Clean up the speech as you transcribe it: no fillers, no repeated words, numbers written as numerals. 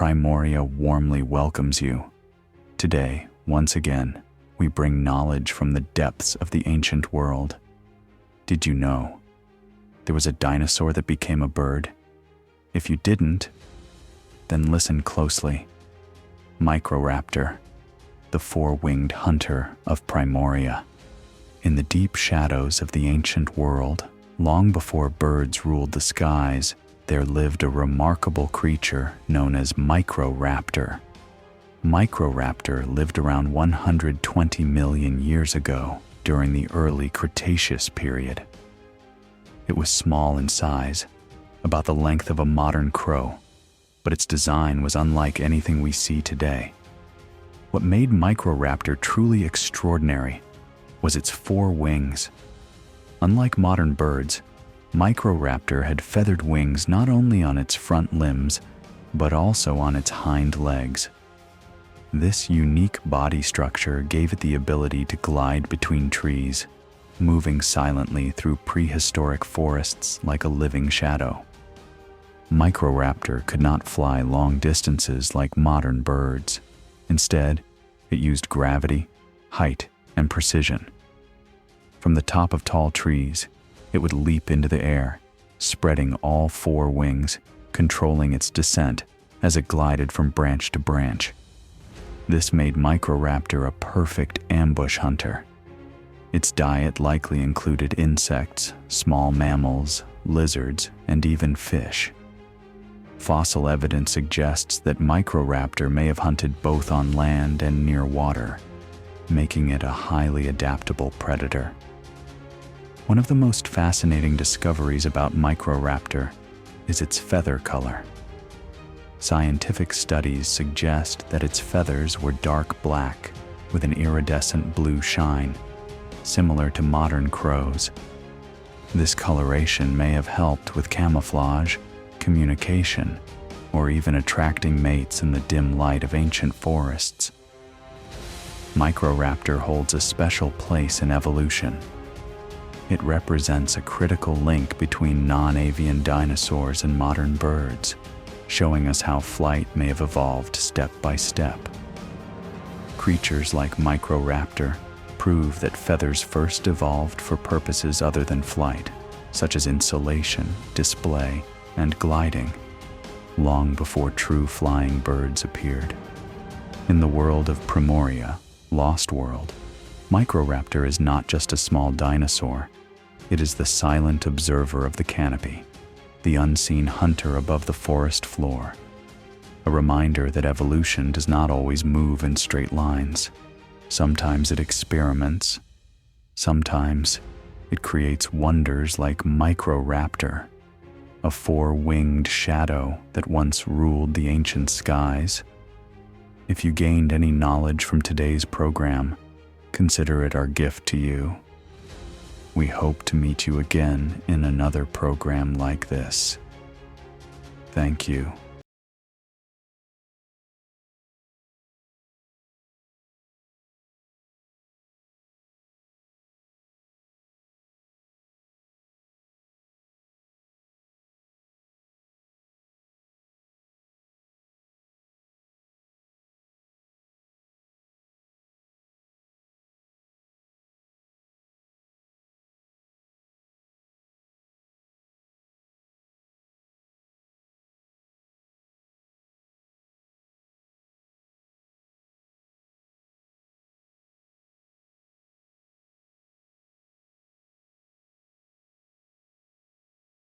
Primoria warmly welcomes you. Today, once again, we bring knowledge from the depths of the ancient world. Did you know there was a dinosaur that became a bird? If you didn't, then listen closely. Microraptor, the four-winged hunter of Primoria. In the deep shadows of the ancient world, long before birds ruled the skies, there lived a remarkable creature known as Microraptor. Microraptor lived around 120 million years ago during the early Cretaceous period. It was small in size, about the length of a modern crow, but its design was unlike anything we see today. What made Microraptor truly extraordinary was its four wings. Unlike modern birds, Microraptor had feathered wings not only on its front limbs, but also on its hind legs. This unique body structure gave it the ability to glide between trees, moving silently through prehistoric forests like a living shadow. Microraptor could not fly long distances like modern birds. Instead, it used gravity, height, and precision. From the top of tall trees, it would leap into the air, spreading all four wings, controlling its descent as it glided from branch to branch. This made Microraptor a perfect ambush hunter. Its diet likely included insects, small mammals, lizards, and even fish. Fossil evidence suggests that Microraptor may have hunted both on land and near water, making it a highly adaptable predator. One of the most fascinating discoveries about Microraptor is its feather color. Scientific studies suggest that its feathers were dark black with an iridescent blue shine, similar to modern crows. This coloration may have helped with camouflage, communication, or even attracting mates in the dim light of ancient forests. Microraptor holds a special place in evolution. It represents a critical link between non-avian dinosaurs and modern birds, showing us how flight may have evolved step by step. Creatures like Microraptor prove that feathers first evolved for purposes other than flight, such as insulation, display, and gliding, long before true flying birds appeared. In the world of Primoria, Lost World, Microraptor is not just a small dinosaur. It is the silent observer of the canopy, the unseen hunter above the forest floor, a reminder that evolution does not always move in straight lines. Sometimes it experiments. Sometimes it creates wonders like Microraptor, a four-winged shadow that once ruled the ancient skies. If you gained any knowledge from today's program, consider it our gift to you. We hope to meet you again in another program like this. Thank you.